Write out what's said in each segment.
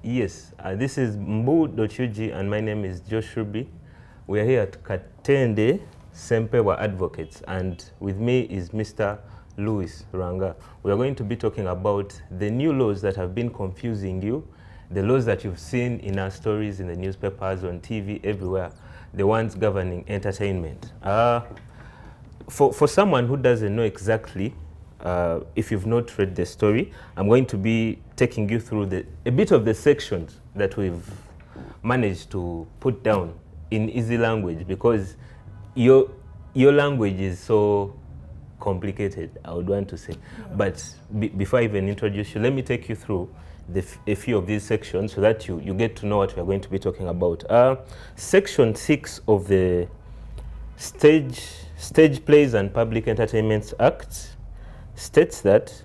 Yes, this is Mbu.ug and my name is Josh Ruby. We are here at Katende Sempewa Advocates, and with me is Mr. Lwanga. We are going to be talking about the new laws that have been confusing you, the laws that you've seen in our stories, in the newspapers, on TV, everywhere, the ones governing entertainment. For someone who doesn't know exactly, if you've not read the story, I'm going to be taking you through a bit of the sections that we've managed to put down in easy language, because your language is so complicated, I would want to say. Yeah. But before I even introduce you, let me take you through a few of these sections so that you get to know what we're going to be talking about. Section 6 of the Stage Plays and Public Entertainments Act states that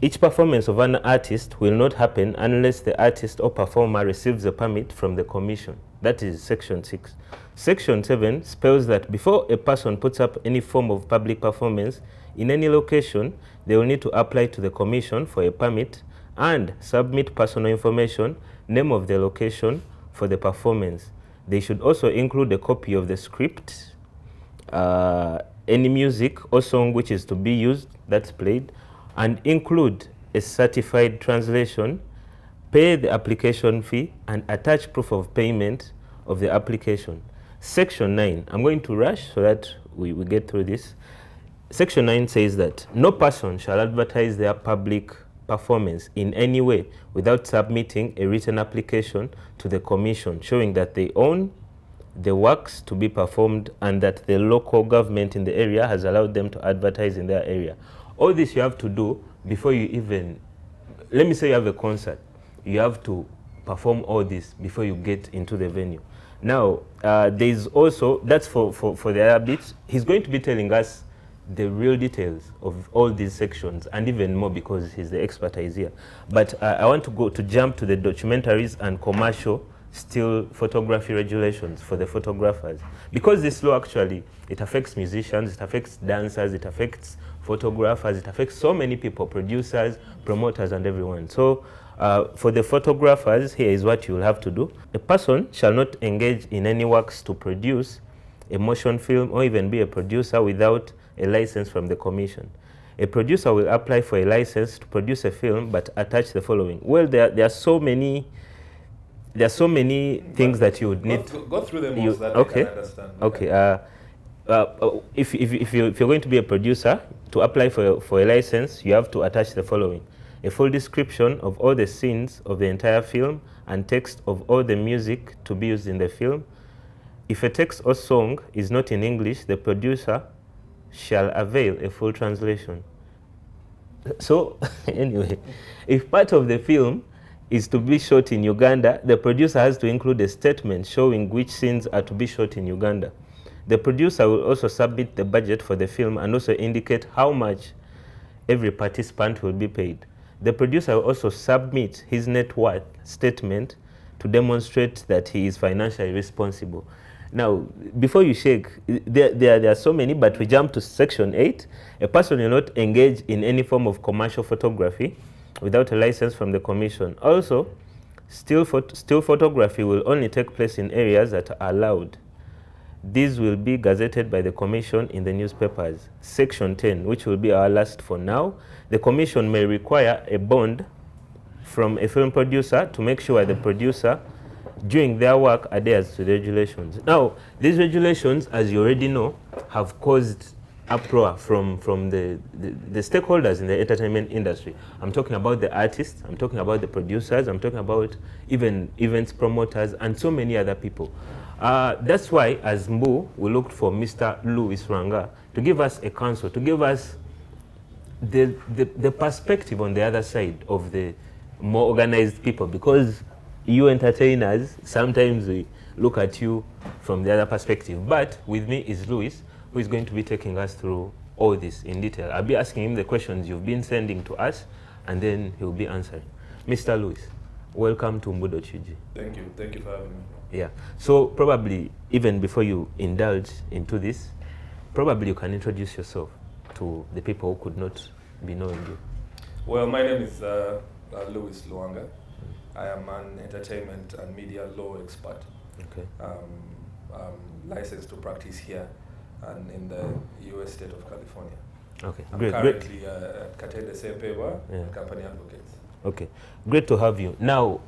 each performance of an artist will not happen unless the artist or performer receives a permit from the commission. That is Section 6. Section 7 spells that before a person puts up any form of public performance in any location, they will need to apply to the commission for a permit and submit personal information, name of the location for the performance. They should also include a copy of the script, any music or song which is to be used, that's played, and include a certified translation, pay the application fee, and attach proof of payment of the application. Section 9, I'm going to rush so that we get through this. Section 9 says that no person shall advertise their public performance in any way without submitting a written application to the commission showing that they own the works to be performed and that the local government in the area has allowed them to advertise in their area. All this you have to do before you even, let me say you have a concert, you have to perform all this before you get into the venue. Now, there's also, that's for the other bits. He's going to be telling us the real details of all these sections and even more because he's the expertise here. But I want to jump to the documentaries and commercial still photography regulations for the photographers, because this law actually, it affects musicians, it affects dancers, it affects photographers, it affects so many people, producers, promoters, and everyone. So for the photographers, here is what you will have to do. A person shall not engage in any works to produce a motion film or even be a producer without a license from the commission. A producer will apply for a license to produce a film but attach the following. Well, there are so many things that you would need. Go through them all so that I can understand. Okay. If you're going to be a producer, to apply for a license, you have to attach the following: a full description of all the scenes of the entire film and text of all the music to be used in the film. If a text or song is not in English, the producer shall avail a full translation. So anyway, if part of the film is to be shot in Uganda, the producer has to include a statement showing which scenes are to be shot in Uganda. The producer will also submit the budget for the film and also indicate how much every participant will be paid. The producer will also submit his net worth statement to demonstrate that he is financially responsible. Now, before you shake, there are so many, but we jump to Section 8. A person will not engage in any form of commercial photography without a license from the commission. Also, still photography will only take place in areas that are allowed. These will be gazetted by the commission in the newspapers. Section 10, which will be our last for now, the commission may require a bond from a film producer to make sure the producer during their work adheres to the regulations. Now, these regulations, as you already know, have caused uproar from the stakeholders in the entertainment industry. I'm talking about the artists, I'm talking about the producers, I'm talking about even events promoters and so many other people. That's why, as Mbu, we looked for Mr. Lwanga to give us a counsel, to give us the perspective on the other side of the more organized people, because you entertainers, sometimes we look at you from the other perspective. But with me is Louis, who is going to be taking us through all this in detail. I'll be asking him the questions you've been sending to us, and then he'll be answering. Mr. Louis, welcome to Mbu.ug. Thank you for having me. Yeah, so probably even before you indulge into this, probably you can introduce yourself to the people who could not be knowing you. Well, my name is Lwanga. I am an entertainment and media law expert. Okay. Licensed to practice here and in the U.S. state of California. Okay, I'm great. currently at Katende Sepewa and Company Advocates. Okay, great to have you. Now,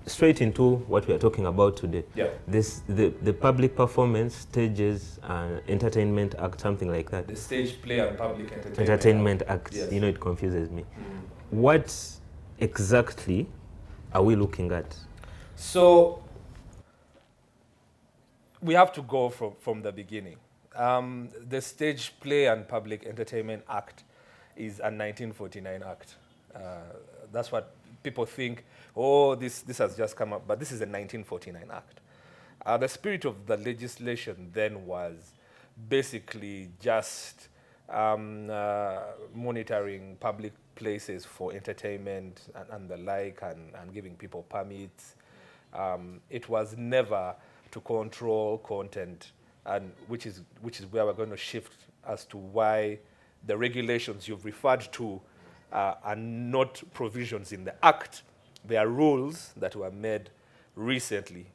straight into what we are talking about today. Yeah. The Public Performance, Stages and Entertainment Act, something like that. The Stage Play and Public Entertainment Act. Yes. You know, it confuses me. What exactly are we looking at? So, we have to go from the beginning. The Stage Play and Public Entertainment Act is a 1949 act. That's what people think, oh, this has just come up, but this is a 1949 act. The spirit of the legislation then was basically just monitoring public places for entertainment and the like, and giving people permits. It was never to control content, and which is where we're going to shift as to why the regulations you've referred to are not provisions in the Act. They are rules that were made recently,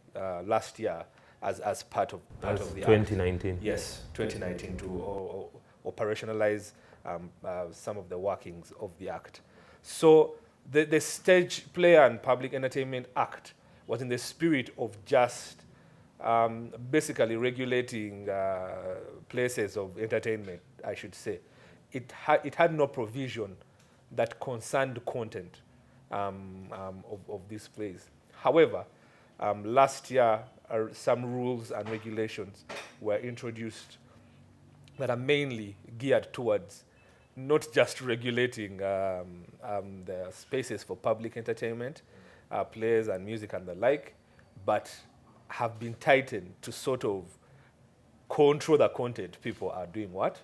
last year, as part of the 2019. Act. Yes, 2019 to operationalize some of the workings of the Act. So the Stage Play and Public Entertainment Act was in the spirit of just basically regulating places of entertainment, I should say. It had no provision that concerned content of this place. However, last year, some rules and regulations were introduced that are mainly geared towards not just regulating the spaces for public entertainment, plays and music and the like, but have been tightened to sort of control the content people are doing what?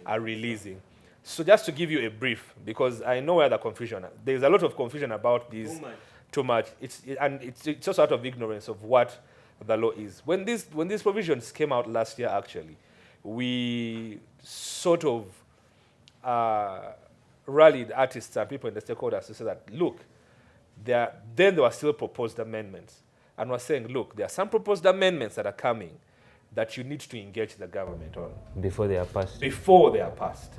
Are releasing. So just to give you a brief, because I know where the confusion, there's a lot of confusion about this. Too much. It's also out of ignorance of what the law is. When these provisions came out last year, actually, we sort of rallied artists and people in the stakeholders to say that, look, then there were still proposed amendments. And we're saying, look, there are some proposed amendments that are coming that you need to engage the government on. Before they are passed. Before they are passed.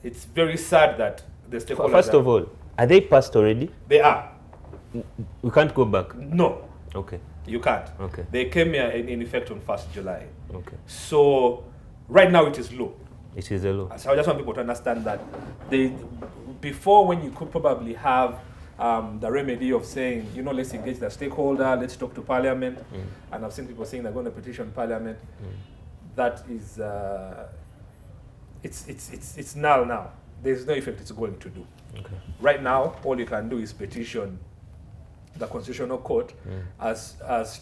It's very sad that the stakeholders... First of all, are they passed already? They are. We can't go back? No. Okay. You can't. Okay. They came here in effect on 1st July. Okay. So right now it is law. It is a law. So I just want people to understand that before, when you could probably have the remedy of saying, let's engage the stakeholder, let's talk to Parliament, and I've seen people saying they're going to petition Parliament. That is, it's null now. There's no effect it's going to do. Okay. Right now, all you can do is petition the Constitutional Court as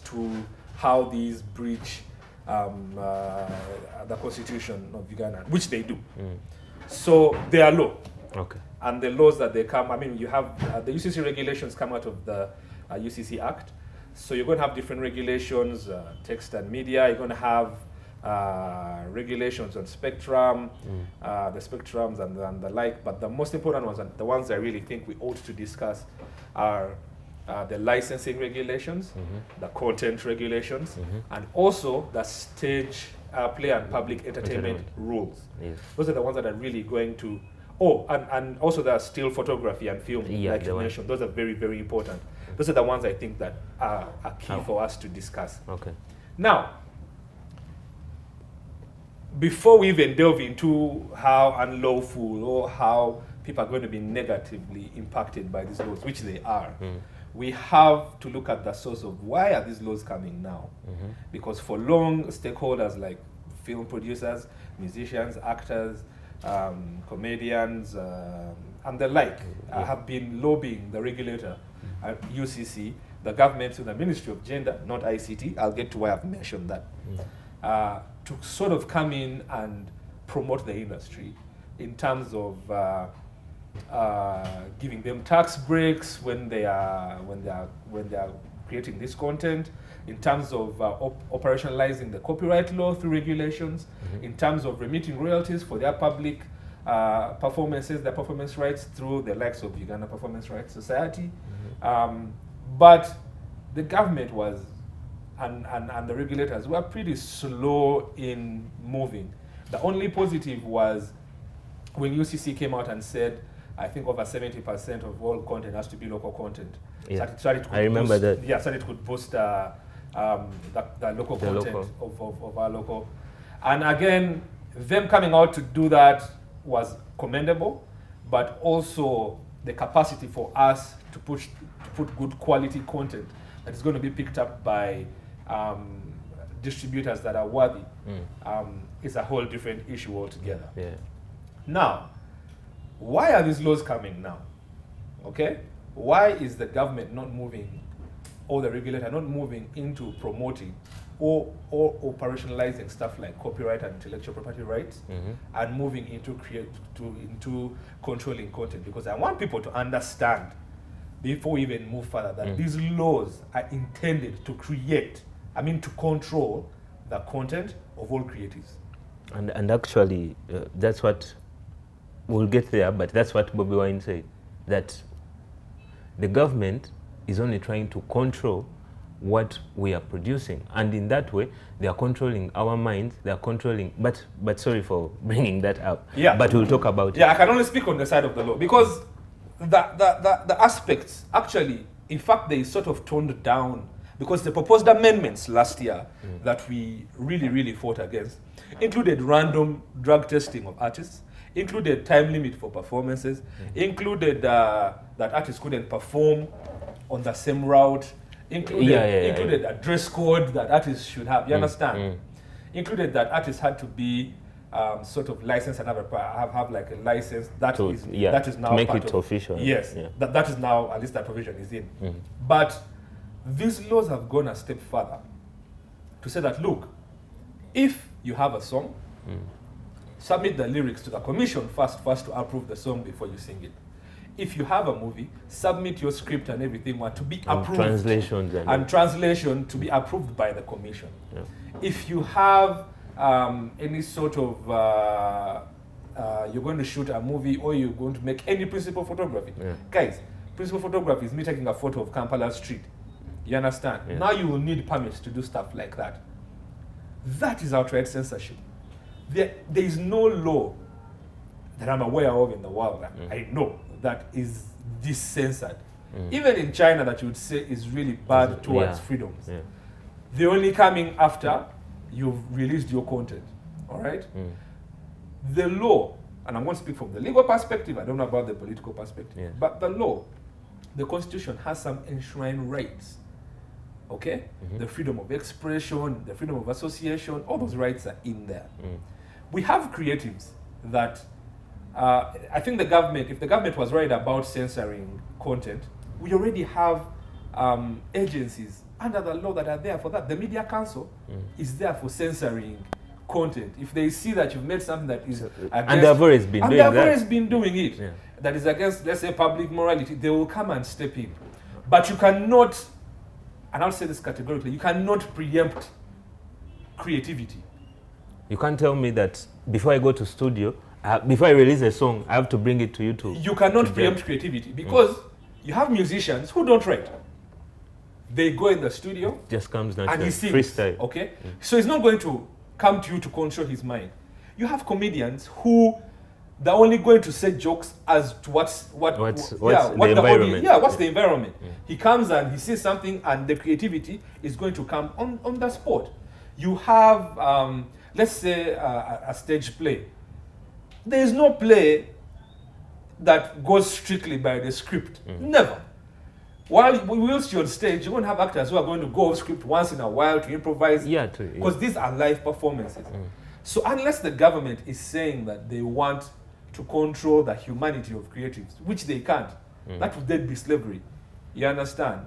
to how these breach the Constitution of Uganda, which they do. So they are law. Okay. And the laws that they come, you have the UCC regulations come out of the UCC Act. So you're going to have different regulations, text and media. You're going to have regulations on spectrum, the spectrums and the like. But the most important ones, and the ones I really think we ought to discuss, are the licensing regulations, the content regulations, and also the stage play and public entertainment rules. Yes. Those are the ones that are really going to... Oh, and also the still photography and film, like you mentioned. Those are very, very important. Those are the ones I think that are key for us to discuss. Okay. Now, before we even delve into how unlawful or how people are going to be negatively impacted by these laws, which they are, we have to look at the source of why are these laws coming now. Because for long, stakeholders like film producers, musicians, actors, comedians, and the like have been lobbying the regulator at UCC, the government, to the Ministry of Gender, not ICT. I'll get to why I've mentioned that. To sort of come in and promote the industry in terms of giving them tax breaks when they are creating this content, in terms of operationalizing the copyright law through regulations, in terms of remitting royalties for their public performances, their performance rights through the likes of Uganda Performance Rights Society, But the government was, and the regulators were pretty slow in moving. The only positive was when UCC came out and said, I think over 70% of all content has to be local content. Yeah. So it could I remember boost, that. Yeah, so it could boost the local content of our local. And again, them coming out to do that was commendable, but also the capacity for us to put good quality content that is going to be picked up by distributors that are worthy is a whole different issue altogether. Yeah. Now, why are these laws coming now? Okay? Why is the government not moving, or the regulator not moving into promoting or operationalizing stuff like copyright and intellectual property rights and moving into into controlling content? Because I want people to understand, before we even move further, that these laws are intended to to control the content of all creatives. And actually, that's what, we'll get there, but that's what Bobi Wine said, that the government is only trying to control what we are producing, and in that way they are controlling our minds, they are controlling, but sorry for bringing that up, but we'll talk about it. I can only speak on the side of the law, because the aspects, actually, in fact, they sort of toned down, because the proposed amendments last year that we really fought against included random drug testing of artists, included time limit for performances, included that artists couldn't perform on the same route, included a dress code that artists should have, you understand? Included that artists had to be sort of licensed and have like a license that is now make part it of, official. Yes, that is now, at least that provision is in. But these laws have gone a step further to say that, look, if you have a song, submit the lyrics to the commission first to approve the song before you sing it. If you have a movie, submit your script and everything to be approved. Translations and translation to be approved by the commission. Yeah. If you have any sort of, you're going to shoot a movie or you're going to make any principal photography. Guys, principal photography is me taking a photo of Kampala Street. You understand? Now you will need permits to do stuff like that. That is outright censorship. There is no law that I'm aware of in the world that I know that is this censored. Even in China, that you would say is really bad towards freedoms. They're only coming after you've released your content. All right? The law, and I'm going to speak from the legal perspective, I don't know about the political perspective, but the law, the Constitution has some enshrined rights. Okay? The freedom of expression, the freedom of association, all those rights are in there. We have creatives that, I think the government, if the government was right about censoring content, we already have agencies under the law that are there for that. The Media Council is there for censoring content. If they see that you've made something that is against, and they've always been doing that. Always been doing it. That is against, let's say, public morality, they will come and step in. But you cannot, and I'll say this categorically, you cannot preempt creativity. You can't tell me that before I go to studio, before I release a song, I have to bring it to you to. You cannot preempt creativity, because you have musicians who don't write. They go in the studio, it just comes naturally, and he sings. Freestyle. Okay, so he's not going to come to you to control his mind. You have comedians who they're only going to say jokes as to what's the environment. What's the environment? He comes and he says something, and the creativity is going to come on the spot. You have, let's say, a stage play. There is no play that goes strictly by the script. Never. Whilst you're on stage, you won't have actors who are going to go off script once in a while to improvise. Because these are live performances. So unless the government is saying that they want to control the humanity of creatives, which they can't, that would then be slavery. You understand?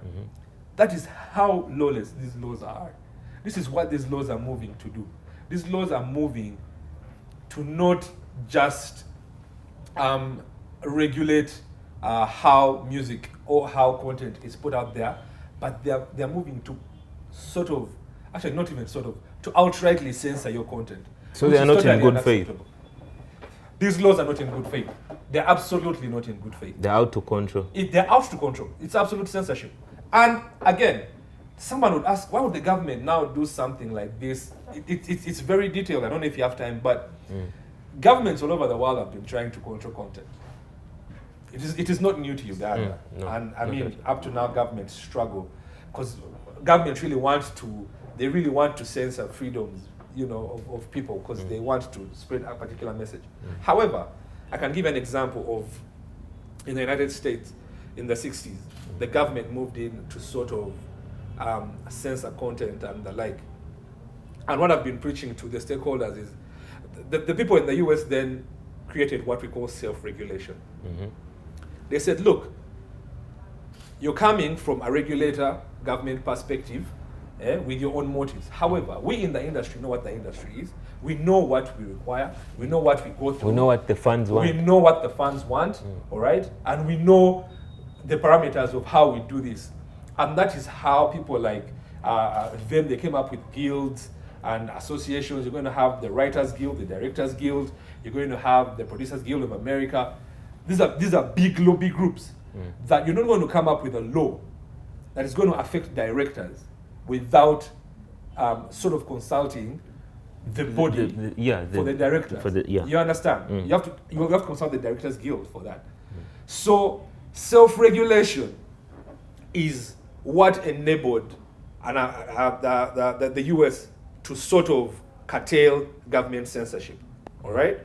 That is how lawless these laws are. This is what these laws are moving to do. These laws are moving to not just regulate how music or how content is put out there, but they're moving to sort of, actually not even sort of, to outrightly censor your content. So they are not in good faith. These laws are not in good faith. They're absolutely not in good faith. They're out to control. They're out to control. It's absolute censorship. And again, someone would ask, why would the government now do something like this? It's very detailed. I don't know if you have time, but governments all over the world have been trying to control content. It is not new to Uganda. No, And I mean, up to now, governments struggle because governments really want to censor freedoms, of people because they want to spread a particular message. However, I can give an example of, in the United States, in the 60s, the government moved in to sort of censor content and the like. And what I've been preaching to the stakeholders is the people in the US then created what we call self-regulation. They said, look, you're coming from a regulator government perspective with your own motives. However, we in the industry know what the industry is. We know what we require. We know what we go through. We know what the funds want. We know what the funds want, all right? And we know the parameters of how we do this. And that is how people like them, they came up with guilds and associations. You're going to have the Writers Guild, the Directors Guild. You're going to have the Producers Guild of America. These are big lobby groups that you're not going to come up with a law that is going to affect directors without sort of consulting the body for the directors. You understand? You have to consult the Directors Guild for that. So self-regulation is what enabled the US to sort of curtail government censorship. All right?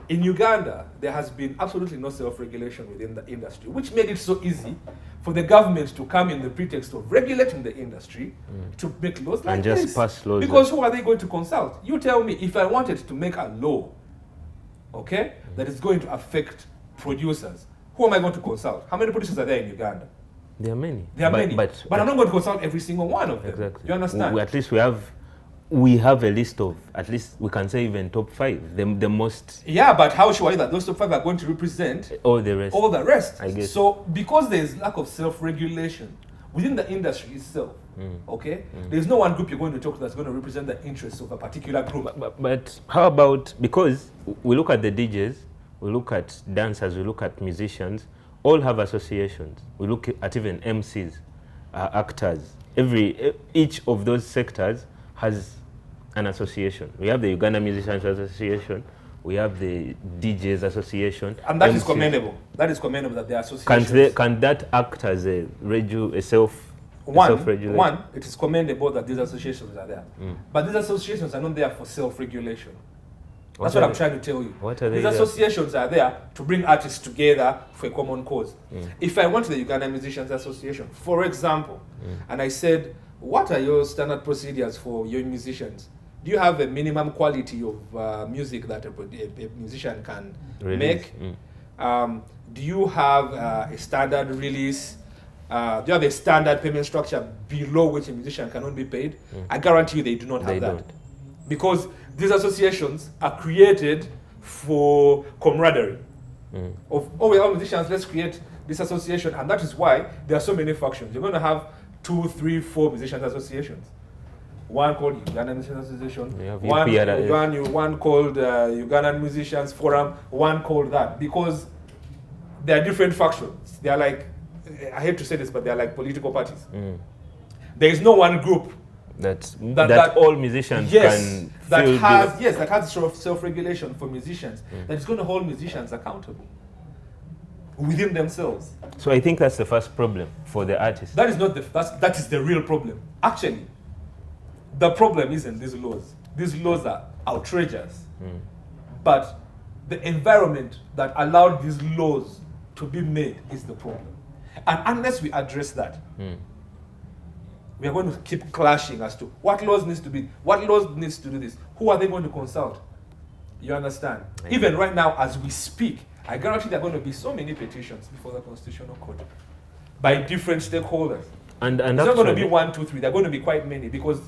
In Uganda, there has been absolutely no self-regulation within the industry, which made it so easy for the government to come in the pretext of regulating the industry to make laws like this. And just pass laws. Because who are they going to consult? You tell me, if I wanted to make a law, okay, that is going to affect producers, who am I going to consult? How many producers are there in Uganda? There are many. There are many. But I'm not going to consult every single one of them. Exactly. You understand? At least we have a list of, at least we can say even top 5, the most. Yeah, but how sure are you that those top 5 are going to represent all the rest? All the rest. I guess. So because there is lack of self-regulation within the industry itself, okay, there's no one group you're going to talk to that's going to represent the interests of a particular group. But how about, because we look at the DJs, we look at dancers, we look at musicians, all have associations. We look at even MCs, actors. Each of those sectors has an association. We have the Uganda Musicians Association, we have the DJs Association. And that is commendable. That is commendable that there are associations. Can that act as a self-regulation? One, it is commendable that these associations are there. But these associations are not there for self-regulation. That's what I'm trying to tell you. What are they? These associations are there to bring artists together for a common cause. If I went to the Uganda Musicians Association, for example, and I said, what are your standard procedures for your musicians? Do you have a minimum quality of music that a musician can make? Do you have a standard release? Do you have a standard payment structure below which a musician cannot be paid? I guarantee you they do not have that. Because these associations are created for camaraderie. We are musicians, let's create this association. And that is why there are so many factions. You're going to have 2, 3, 4 musicians associations. One called Ugandan Musicians Association, one called Ugandan Musicians Forum, one called that. Because they are different factions. They are like, I hate to say this, but they are like political parties. There is no one group that all musicians can that has sort of self-regulation for musicians that is going to hold musicians accountable within themselves. So I think that's the first problem for the artists. That is not that is the real problem. Actually, the problem isn't these laws. These laws are outrageous. But the environment that allowed these laws to be made is the problem. And unless we address that, we are going to keep clashing as to what laws needs to do this. Who are they going to consult? You understand? Even right now, as we speak, I guarantee there are going to be so many petitions before the Constitutional Court by different stakeholders. And it's not going to be 1, 2, 3. There are going to be quite many because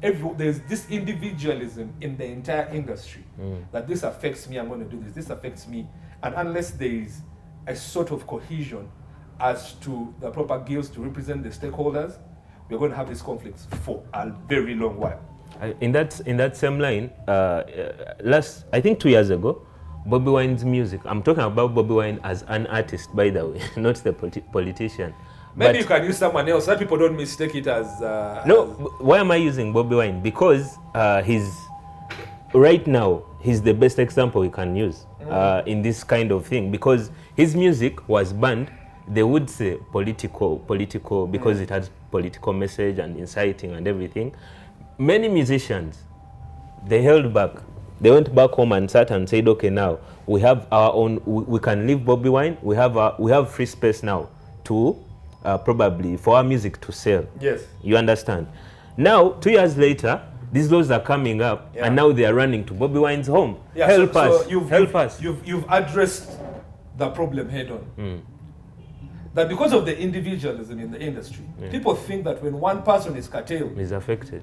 there's this individualism in the entire industry that this affects me, I'm going to do this. This affects me. And unless there is a sort of cohesion as to the proper guilds to represent the stakeholders, we're going to have these conflicts for a very long while. In that same line, I think 2 years ago, Bobi Wine's music, I'm talking about Bobi Wine as an artist, by the way, not the politician. Maybe you can use someone else, so that people don't mistake it as... Why am I using Bobby Wine? Because right now, he's the best example we can use in this kind of thing. Because his music was banned, they would say political, because it has political message and inciting and everything. Many musicians, they held back. They went back home and sat and said, okay, now we have our own, we can leave Bobby Wine, we have free space now to probably for our music to sell. Yes. You understand? Now, 2 years later, these laws are coming up, and now they are running to Bobby Wine's home. Yeah, help us. You've addressed the problem head on. That because of the individualism in the industry, people think that when one person is curtailed, is affected,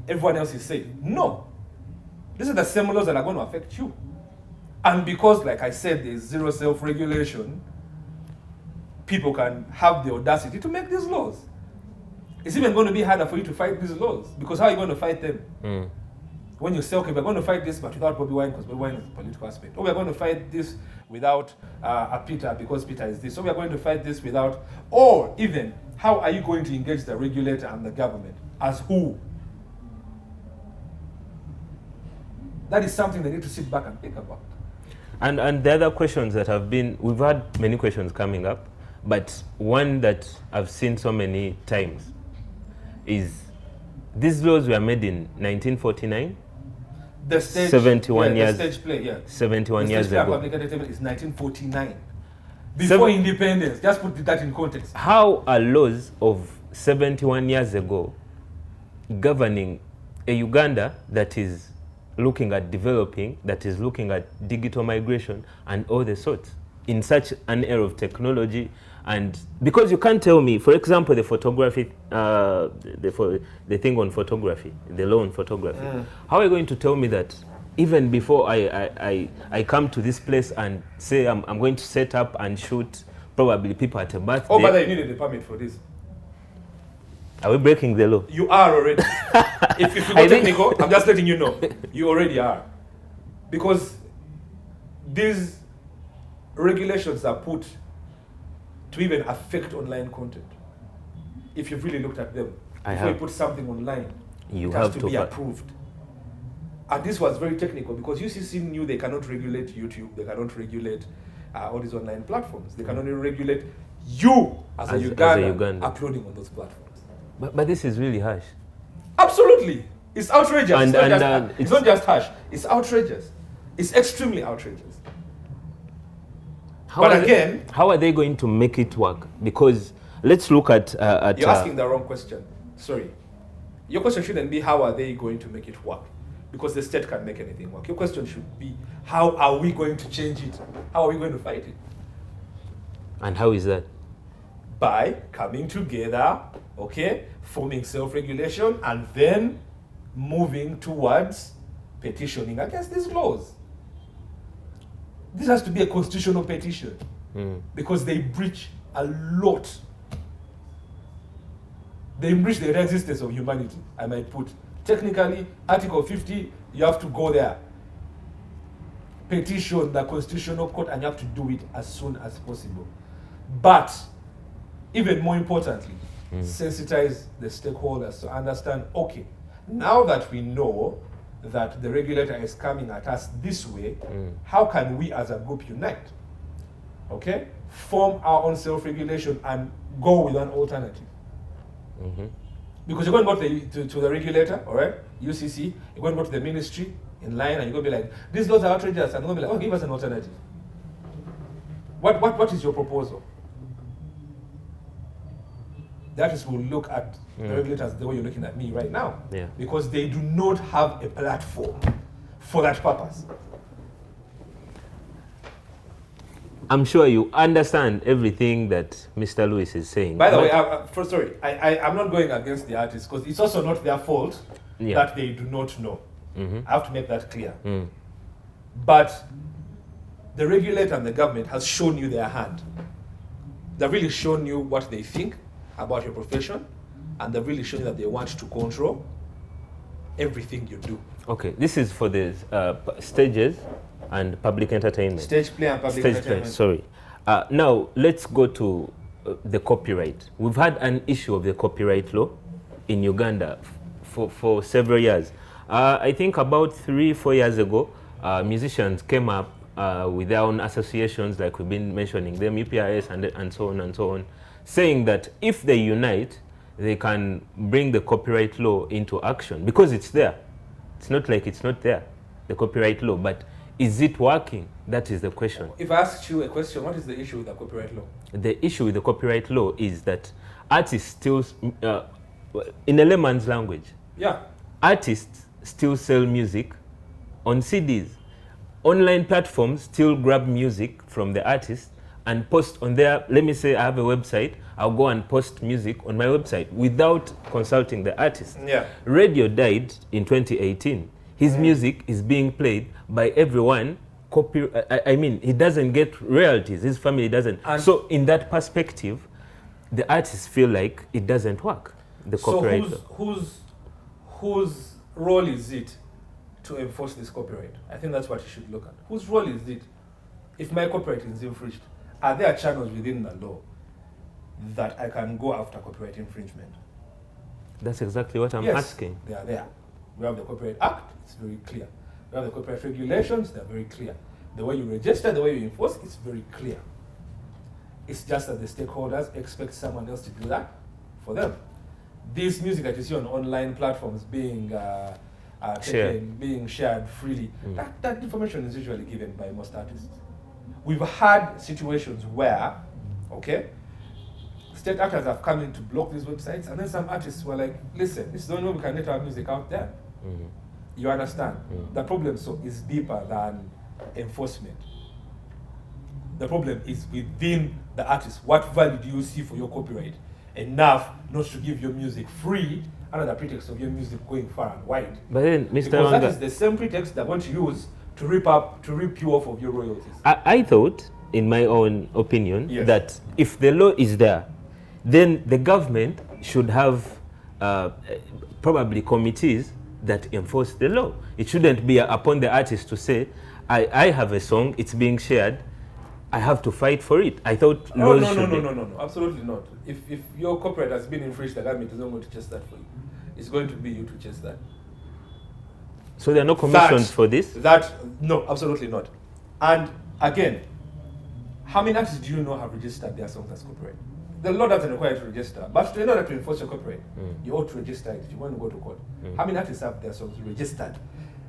everyone else is safe. No. These are the same laws that are going to affect you. And because, like I said, there's zero self-regulation, people can have the audacity to make these laws. It's even going to be harder for you to fight these laws, because how are you going to fight them? When you say, okay, we're going to fight this, but without Bobby Wine, because Bobby Wine is a political aspect. Or we're going to fight this without a Peter, because Peter is this. So we're going to fight this without, or even, how are you going to engage the regulator and the government? As who? That is something they need to sit back and think about. And the other questions that have been, we've had many questions coming up, but one that I've seen so many times is, these laws were made in 1949. The stage, 71 years. The stage play, 71 the years stage play ago. public entertainment is 1949. Before independence. Just put that in context. How are laws of 71 years ago governing a Uganda that is looking at developing, that is looking at digital migration and all the sorts, in such an era of technology? And because you can't tell me, for example, the photography, the thing on photography, the law on photography, how are you going to tell me that even before I come to this place and say I'm going to set up and shoot probably people at a birthday? Oh, but you needed a permit for this. Are we breaking the law? You are already. if you go technical, I'm just letting you know. You already are. Because these regulations are put to even affect online content. If you've really looked at them, before you put something online, it has to be approved. And this was very technical, because UCC knew they cannot regulate YouTube, they cannot regulate all these online platforms. They can only regulate you as a Ugandan uploading on those platforms. But this is really harsh. Absolutely. It's outrageous. It's not just harsh. It's outrageous. It's extremely outrageous. How are they going to make it work? Because let's look at... You're asking the wrong question. Sorry. Your question shouldn't be how are they going to make it work? Because the state can make anything work. Your question should be, how are we going to change it? How are we going to fight it? And how is that? By coming together, okay, forming self-regulation, and then moving towards petitioning against these laws. This has to be a constitutional petition, because they breach a lot. They breach the existence of humanity, I might put. Technically, Article 50, you have to go there. Petition the Constitutional Court, and you have to do it as soon as possible. But, even more importantly, sensitize the stakeholders to understand, okay, now that we know that the regulator is coming at us this way, how can we as a group unite? Okay? Form our own self-regulation and go with an alternative. Because you're going to go to the regulator, all right, UCC, you're going to go to the ministry in line, and you're going to be like, these laws are outrageous, and they're going to be like, oh, give us an alternative. What is your proposal? That is, we'll look at the regulators the way you're looking at me right now. Because they do not have a platform for that purpose. I'm sure you understand everything that Mr. Lewis is saying. By the way, I'm not going against the artists, because it's also not their fault that they do not know. I have to make that clear. But the regulator and the government has shown you their hand. They've really shown you what they think about your profession, and they've really shown you that they want to control everything you do. Okay, this is for the stages and public entertainment. Stage play and public entertainment. Sorry. Now, let's go to the copyright. We've had an issue of the copyright law in Uganda for several years. I think about 3-4 years ago, musicians came up with their own associations, like we've been mentioning them, EPIS and so on, saying that if they unite, they can bring the copyright law into action, because it's there. It's not like it's not there, the copyright law, but is it working? That is the question. If I ask you a question, what is the issue with the copyright law? The issue with the copyright law is that artists still, in a layman's language, artists still sell music on CDs. Online platforms still grab music from the artist and post on their, let me say I have a website, I'll go and post music on my website without consulting the artist. Radio died in 2018. His music is being played by everyone. I mean, he doesn't get royalties, his family doesn't. And so in that perspective, the artists feel like it doesn't work, the copyright. So whose role is it to enforce this copyright? I think that's what you should look at. Whose role is it? If my copyright is infringed, are there channels within the law that I can go after copyright infringement? That's exactly what I'm asking. They are there. We have the Copyright Act, it's very clear. We have the copyright regulations, they're very clear. The way you register, the way you enforce, it's very clear. It's just that the stakeholders expect someone else to do that for them. This music that you see on online platforms being shared freely, that information is usually given by most artists. We've had situations where, state actors have come in to block these websites, and then some artists were like, listen, this is the only way we can get our music out there. You understand? The problem is deeper than enforcement. The problem is within the artist. What value do you see for your copyright? Enough not to give your music free under the pretext of your music going far and wide. But then, Mr. Because Lwanga, that is the same pretext they're going to use to rip you off of your royalties. I thought, in my own opinion, that if the law is there, then the government should have probably committees that enforce the law. It shouldn't be upon the artist to say, I have a song, it's being shared, I have to fight for it. I thought no, absolutely not. If your copyright has been infringed, the government is not going to chase that for you. It's going to be you to chase that. So there are no commissions for this? No, absolutely not. And again, how many artists do you know have registered their songs as copyright? The law doesn't require you to register, but in order to enforce your copyright, you ought to register it if you want to go to court. How many artists have their songs registered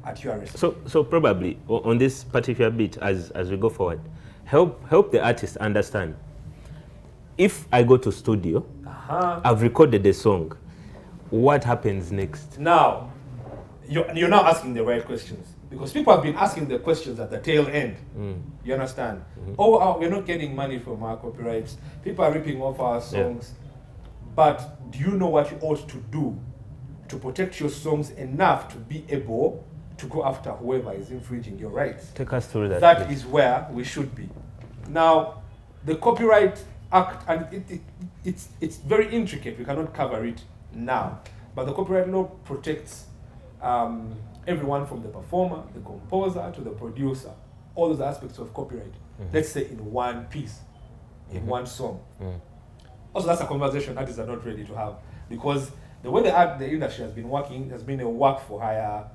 at your arrest? So probably on this particular bit, as we go forward, help the artist understand. If I go to studio, I've recorded a song, what happens next? Now, you're now asking the right questions. Because people have been asking the questions at the tail end. You understand? We're not getting money from our copyrights. People are ripping off our songs. But do you know what you ought to do to protect your songs enough to be able to go after whoever is infringing your rights? Take us through that. That is where we should be. Now, the Copyright Act, and it's very intricate. We cannot cover it now. But the copyright law protects everyone from the performer, the composer, to the producer, all those aspects of copyright, let's say in one piece, in one song. Also, that's a conversation artists are not ready to have, because the way the industry has been working has been a work for hire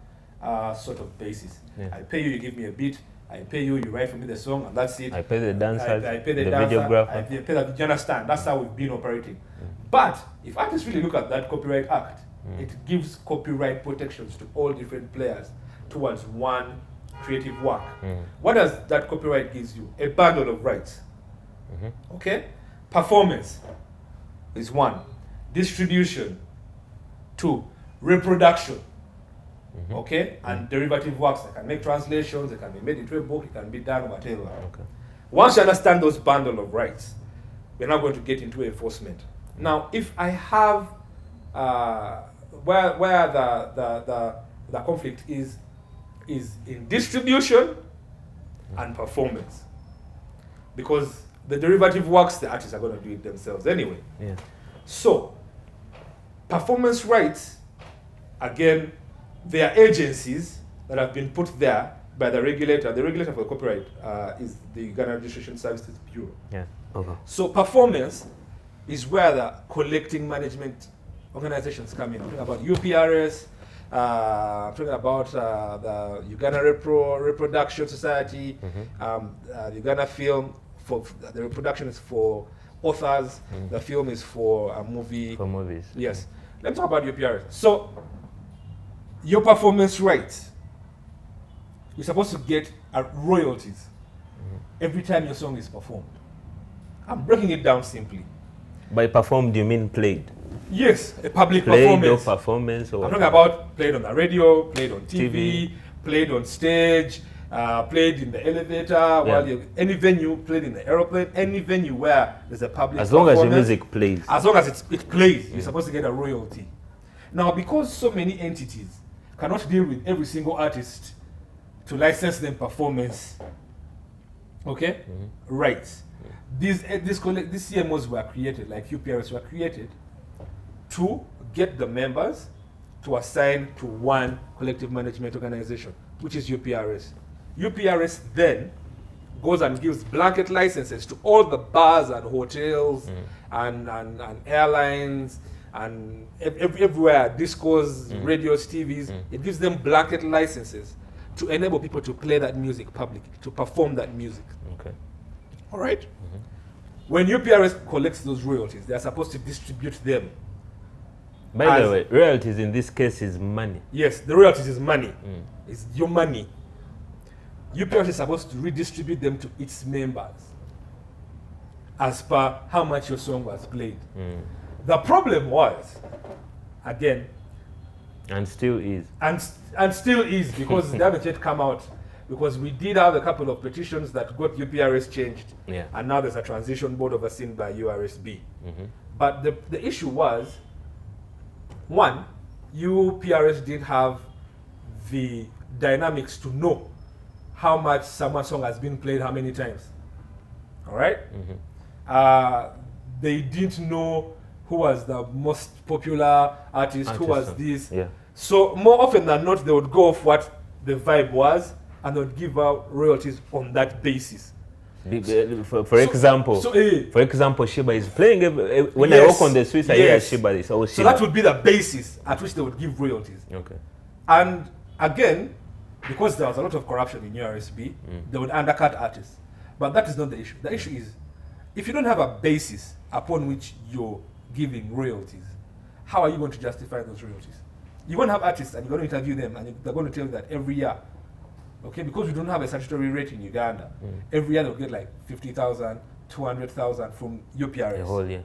sort of basis. I pay you, you give me a beat, I pay you, you write for me the song, and that's it. I pay the dancers, I pay the videographer. I pay the, you understand? That's how we've been operating. But if artists really look at that Copyright Act, it gives copyright protections to all different players towards one creative work. What does that copyright gives you? A bundle of rights. Performance is one. Distribution, two. Reproduction, and derivative works. They can make translations, they can be made into a book, it can be done, whatever. Once you understand those bundle of rights, we're not going to get into enforcement. Now, if I have where the conflict is in distribution and performance, because the derivative works, the artists are going to do it themselves anyway. So performance rights, again, there are agencies that have been put there by the regulator. The regulator for copyright is the Uganda Registration Services Bureau. So performance is where the collecting management organizations come in. I'm talking about UPRS, I'm talking about the Uganda Reproduction Society, the Uganda Film, for the reproduction is for authors, the film is for a movie. For movies. Yes. Let's talk about UPRS. So, your performance rights, you're supposed to get royalties every time your song is performed. I'm breaking it down simply. By performed, you mean played? Yes, a public Played performance. or performance? Or I'm talking about played on the radio, played on TV, played on stage, played in the elevator, while you, any venue, played in the aeroplane, any venue where there's a public as long as performance. your music plays. As long as it plays, you're supposed to get a royalty. Now, because so many entities cannot deal with every single artist to license them performance, okay, rights. These CMOs were created, like UPRS were created, to get the members to assign to one collective management organization, which is UPRS. UPRS then goes and gives blanket licenses to all the bars and hotels and airlines and everywhere, discos, radios, TVs. It gives them blanket licenses to enable people to play that music public, to perform that music. Okay. All right? When UPRS collects those royalties, they are supposed to distribute them. By the way, royalties in this case is money. Yes, the royalties is money. It's your money. UPRS is supposed to redistribute them to its members as per how much your song was played. The problem was, again, and still is. And still is, because they haven't yet come out. Because we did have a couple of petitions that got UPRS changed, and now there's a transition board overseen by URSB. But the issue was, one, UPRS didn't have the dynamics to know how much someone's song has been played how many times. All right? They didn't know who was the most popular artist, who was this. So more often than not, they would go off what the vibe was, and they would give out royalties on that basis. For example, Shiba is playing. When I walk on the streets, I hear Shiba. It's always Shiba. So that would be the basis at which they would give royalties. Okay. And again, because there was a lot of corruption in URSB, they would undercut artists. But that is not the issue. The issue is, if you don't have a basis upon which you're giving royalties, how are you going to justify those royalties? You won't have artists and you're going to interview them and they're going to tell you that every year, okay, because we don't have a statutory rate in Uganda, every year they'll get like 50,000, 200,000 from UPRS. The whole year.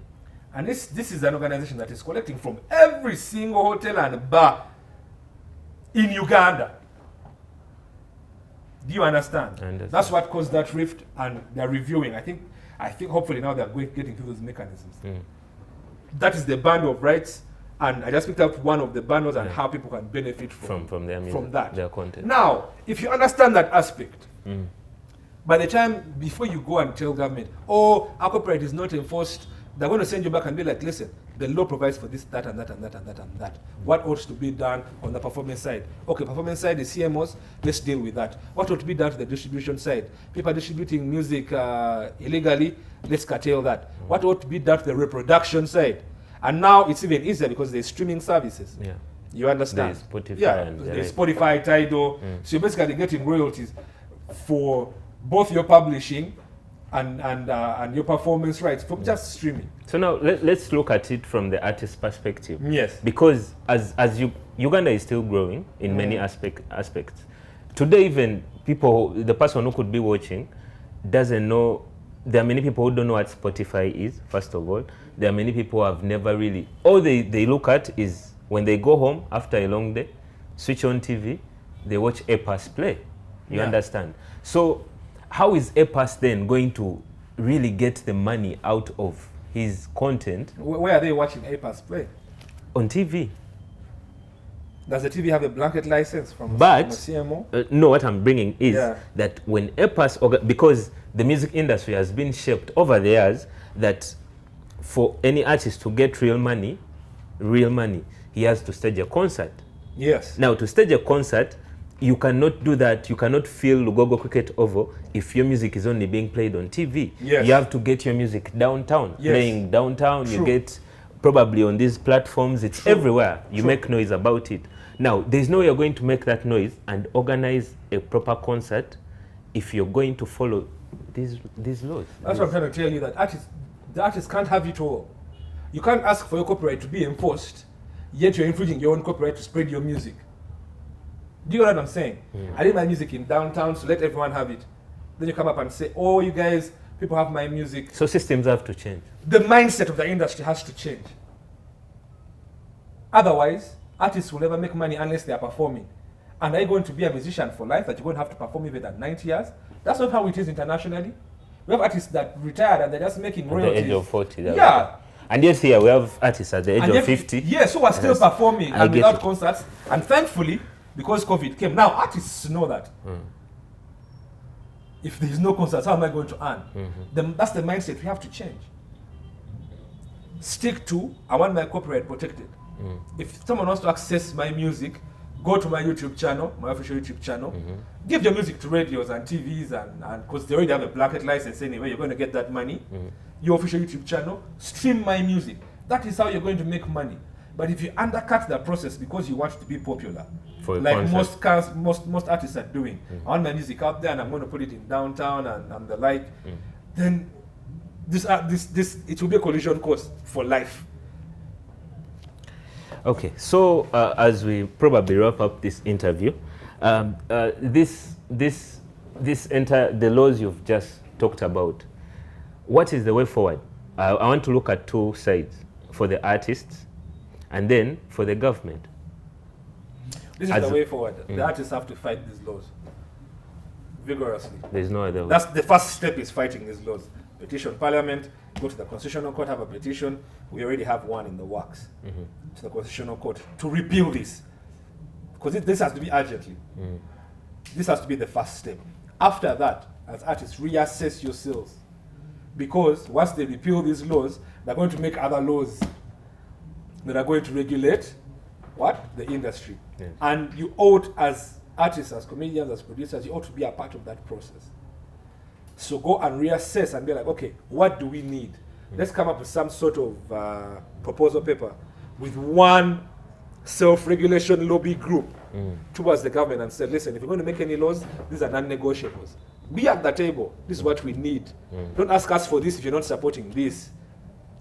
And this is an organization that is collecting from every single hotel and bar in Uganda. Do you understand? I understand. That's what caused that rift, and they're reviewing. I think hopefully now they're getting through those mechanisms. That is the bundle of rights, and I just picked up one of the bundles and how people can benefit from their music, from that. Their content. Now, if you understand that aspect, by the time before you go and tell government, oh, our copyright is not enforced, they're going to send you back and be like, listen, the law provides for this, that, and that, and that, and that, and that. What ought to be done on the performance side? Okay, performance side is CMOs, let's deal with that. What ought to be done to the distribution side? People distributing music illegally, let's curtail that. What ought to be done to the reproduction side? And now it's even easier because there's streaming services. You understand? There's Spotify and there's Spotify, Tidal. So you're basically getting royalties for both your publishing and your performance rights from just streaming. So now let's look at it from the artist perspective. Yes. Because as Uganda is still growing in many aspects. Today even the person who could be watching doesn't know. There are many people who don't know what Spotify is, first of all. There are many people who have never really, all they look at is when they go home after a long day, switch on TV, they watch APAS play. You understand? So how is APAS then going to really get the money out of his content? Where are they watching APAS play? On TV. Does the TV have a blanket license from a CMO? No, what I'm bringing is that when APAS, because the music industry has been shaped over the years that for any artist to get real money, he has to stage a concert. Yes. Now, to stage a concert, you cannot do that. You cannot fill Lugogo Cricket Oval if your music is only being played on TV. Yes. You have to get your music downtown, Yes. playing downtown. True. You get probably on these platforms. It's True. everywhere. You True. make noise about it. Now, there's no way you're going to make that noise and organize a proper concert if you're going to follow these laws. That's what I'm trying to tell you, that the artists can't have it all. You can't ask for your copyright to be enforced, yet you're infringing your own copyright to spread your music. Do you know what I'm saying? I did my music in downtown, so let everyone have it. Then you come up and say, oh, you guys, people have my music. So systems have to change. The mindset of the industry has to change. Otherwise, artists will never make money unless they are performing. And are you going to be a musician for life that you're going to have to perform even at 90 years? That's not how it is internationally. We have artists that retired and they're just making royalties. At the age of 40. Yeah. And yet here we have artists at the age And of yet, 50. Yes, who are still Yes. performing I and get without it. concerts. And thankfully, because COVID came, now artists know that. If there is no concerts, how am I going to earn? That's the mindset we have to change. Stick to, I want my copyright protected. If someone wants to access my music, go to my YouTube channel, my official YouTube channel. Give your music to radios and TVs, and because they already have a blanket license anyway, you're going to get that money. Your official YouTube channel, stream my music. That is how you're going to make money. But if you undercut the process because you want to be popular, For a like concert. most artists are doing, I want my music out there and I'm going to put it in downtown and the like, then this it will be a collision course for life. Okay, so as we probably wrap up this interview, the laws you've just talked about, what is the way forward? I want to look at two sides, for the artists and then for the government. This is the way forward. The artists have to fight these laws vigorously. There's no other way. That's the first step, is fighting these laws. Petition Parliament, go to the Constitutional Court, have a petition. We already have one in the works to the Constitutional Court to repeal this. Because this has to be urgently. This has to be the first step. After that, as artists, reassess yourselves. Because once they repeal these laws, they're going to make other laws that are going to regulate what? The industry. Yes. And you ought, as artists, as comedians, as producers, you ought to be a part of that process. So go and reassess and be like, okay, what do we need? Let's come up with some sort of proposal paper with one self-regulation lobby group towards the government and say, listen, if you're going to make any laws, these are non-negotiables. Be at the table. This is what we need. Don't ask us for this if you're not supporting this.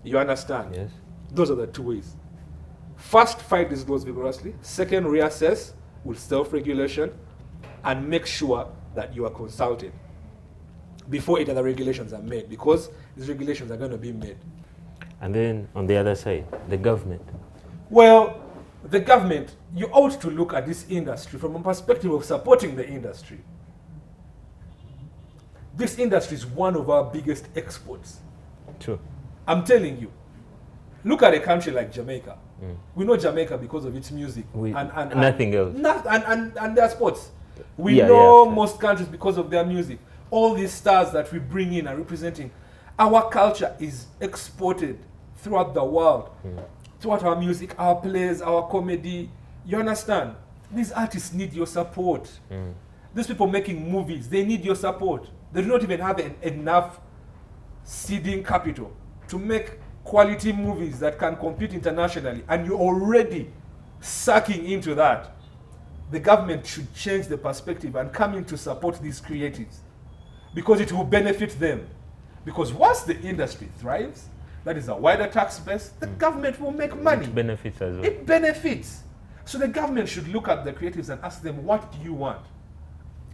You understand? Yes. Those are the two ways. First, fight these laws vigorously. Second, reassess with self-regulation and make sure that you are consulted before any other regulations are made, because these regulations are going to be made. And then on the other side, the government. Well, the government, you ought to look at this industry from a perspective of supporting the industry. This industry is one of our biggest exports. True. I'm telling you. Look at a country like Jamaica. We know Jamaica because of its music. And nothing else. And their sports. We Yeah, know yeah. most countries because of their music. All these stars that we bring in are representing. Our culture is exported throughout the world. Throughout our music, our plays, our comedy. You understand? These artists need your support. These people making movies, they need your support. They do not even have enough seeding capital to make quality movies that can compete internationally, and you're already sucking into that. The government should change the perspective and come in to support these creatives, because it will benefit them. Because once the industry thrives, that is a wider tax base, the government will make money. It benefits as well. It benefits. So the government should look at the creatives and ask them, what do you want?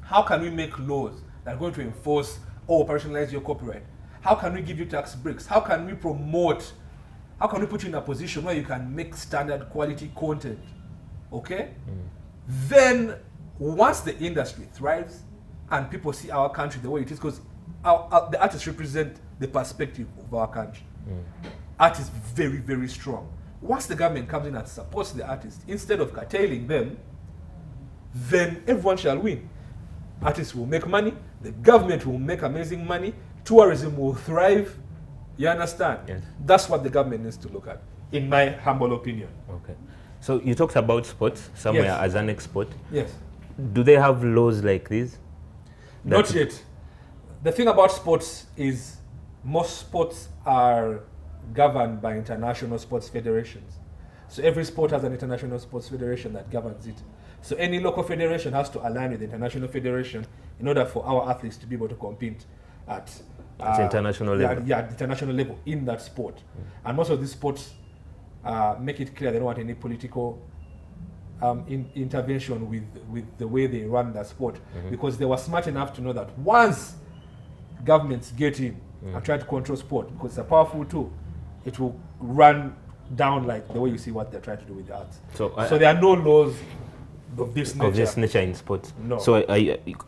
How can we make laws that are going to enforce or operationalize your copyright? How can we give you tax breaks? How can we promote? How can we put you in a position where you can make standard quality content? Okay? Then, once the industry thrives and people see our country the way it is, because the artists represent the perspective of our country. Art is very, very strong. Once the government comes in and supports the artists, instead of curtailing them, then everyone shall win. Artists will make money, the government will make amazing money, tourism will thrive. You understand? Yes. That's what the government needs to look at, in my humble opinion. Okay. So you talked about sports somewhere Yes. as an export. Yes. do they have laws like this? Not yet. The thing about sports is most sports are governed by international sports federations. So every sport has an international sports federation that governs it. So any local federation has to align with the international federation in order for our athletes to be able to compete at international level. Yeah, international level in that sport. And most of these sports make it clear they don't want any political intervention with the way they run that sport, because they were smart enough to know that once governments get in and try to control sport, because it's a powerful tool, it will run down like the way you see what they're trying to do with the arts. So there are no laws of this nature. Of this nature in sports. No. So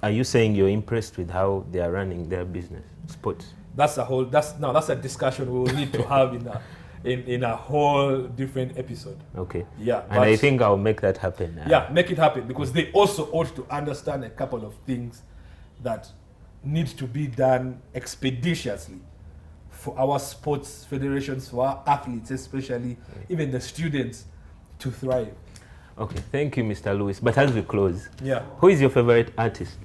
are you saying you're impressed with how they are running their business, sports? That's a discussion we will need to have in a whole different episode. Okay. Yeah. And I think I'll make that happen. Yeah, make it happen, because they also ought to understand a couple of things that need to be done expeditiously for our sports federations, for our athletes, especially even the students, to thrive. Okay, thank you, Mr. Lewis. But as we close, who is your favorite artist?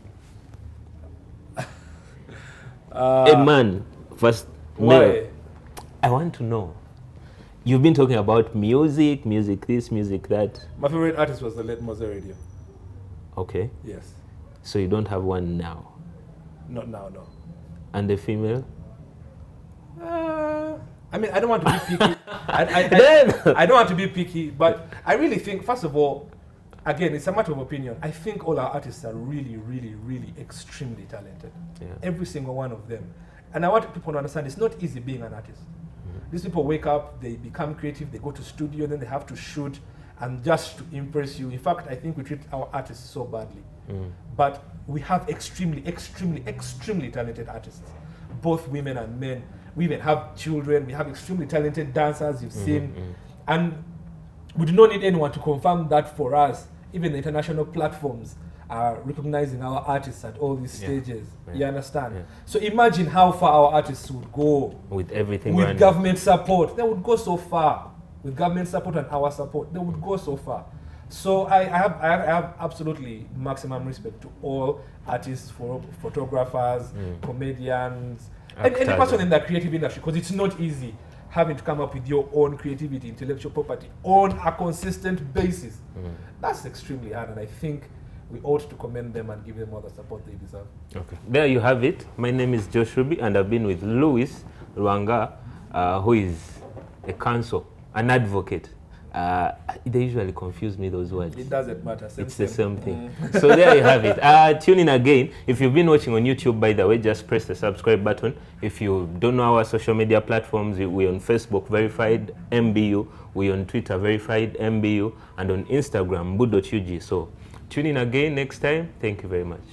A man, first. Why? Male. I want to know. You've been talking about music this, music that. My favorite artist was the late Mose Radio. Okay. Yes. So you don't have one now? Not now, no. And the female? I mean, I don't want to be picky. I don't want to be picky, but I really think, first of all, again, it's a matter of opinion. I think all our artists are really, really, really extremely talented. Yeah. Every single one of them. And I want people to understand it's not easy being an artist. These people wake up, they become creative, they go to studio, then they have to shoot, and just to impress you. In fact, I think we treat our artists so badly. But we have extremely, extremely, extremely talented artists, both women and men. We even have children. We have extremely talented dancers, you've seen. And we do not need anyone to confirm that for us. Even the international platforms are recognizing our artists at all these stages. You understand? So imagine how far our artists would go with everything. With government support. They would go so far. With government support and our support, they would go so far. So I have absolutely maximum respect to all artists, photographers, comedians, and any person in the creative industry, because it's not easy having to come up with your own creativity, intellectual property on a consistent basis. That's extremely hard, and I think we ought to commend them and give them all the support they deserve. Okay. There you have it. My name is Josh Ruby, and I've been with Lwanga, who is a counsel, an advocate. They usually confuse me, those words. It doesn't matter. It's the same thing. So there you have it. Tune in again. If you've been watching on YouTube, by the way, just press the subscribe button. If you don't know our social media platforms, we're on Facebook, verified Mbu. We're on Twitter, verified Mbu. And on Instagram, Mbu.ug. So tune in again next time. Thank you very much.